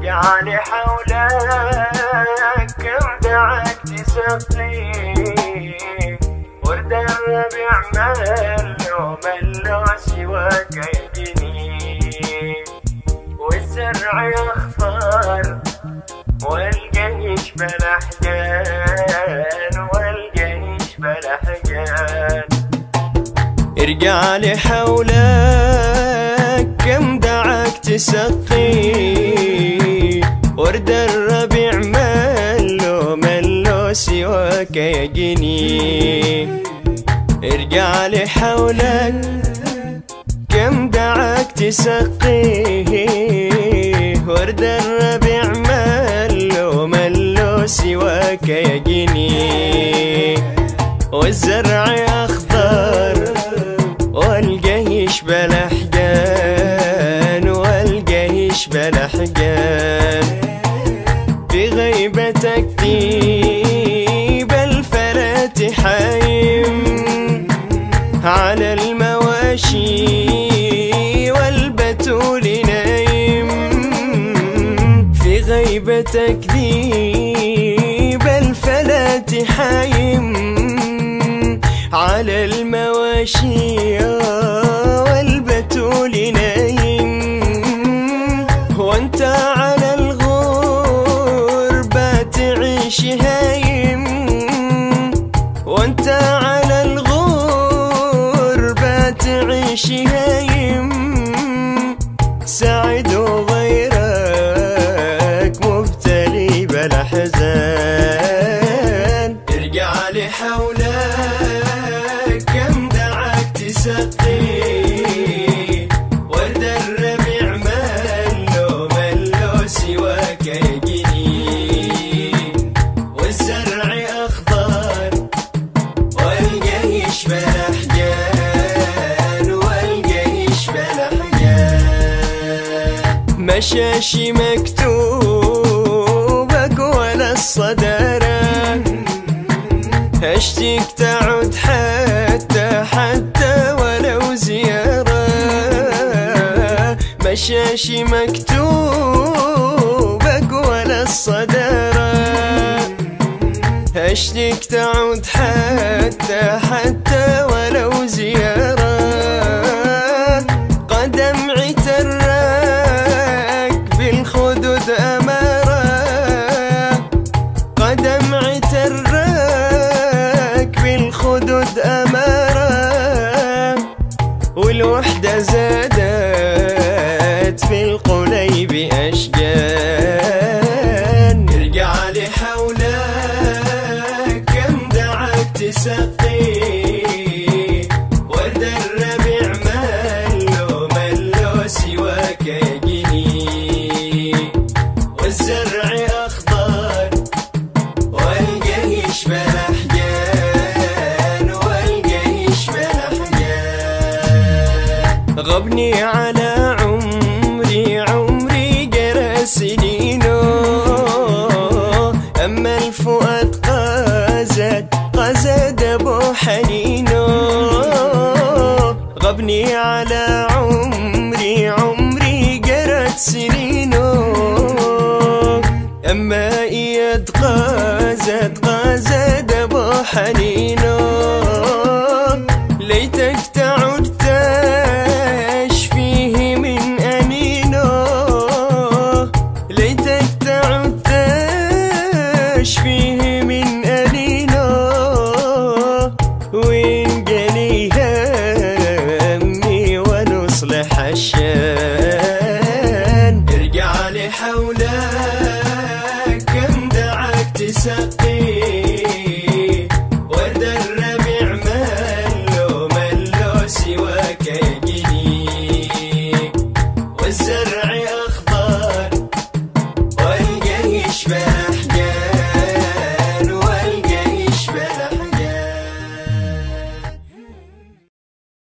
ارجعلي حولك كم دعك تسقي ورد الربيع ملو ملو سواك يجني والزرع يخضر والجيش بلا حجان والجيش بلا حجان ارجعلي حولك كم دعك تسقي ورد الربيع ملو ملو سواك يجني ارجعلي حولك كم دعك تسقي ورد الربيع ملو ملو سواك يجني والزرع أخضر والجيش بلا حجان والجيش بلا حجان في غيبتك ديب الفلات حايم على المواشي والبتول نايم في غيبتك ديب الفلات حايم على المواشي والبتول نايم وانت على الغربة تعيش هايم وانت على الغربة تعيش هايم سعد وغيرك مبتلي بلا حزان ارجعلي حولك كم دعك تسقي ورد الربيع ملو ملو سواك يجني والزرع أخضر والجيش بلا حجان والجيش بلا حجان مشاشي مكتوبك ولا الصدارة اشتيك تعود حتى ولو زيارة مشاشي مكتوبك ولا الصدارة اشتيك تعود حتى ولو زيارة قدم عترك بالخدود أمارة قدم عترك بالخدود أمارة والوحدة زادت في القليب أشجان ارجعلي حولك كم دعك تسقي ورد الربيع ملو ملو سواك يجني والزرع أخضر والجيش بلا حجان والجيش بلا حجان غبني على عمري جرى سنينه أما الفؤاد قزد أبو حنينه غبني على عمري جرت سنينه أما إياد قزد أبو حنينه ليتك تعود تشفيه من أنينه ليتك تعود تشفيه من أنينه وين جاني همي ونصلح الشان ارجعلي حولك كم دعك تسقي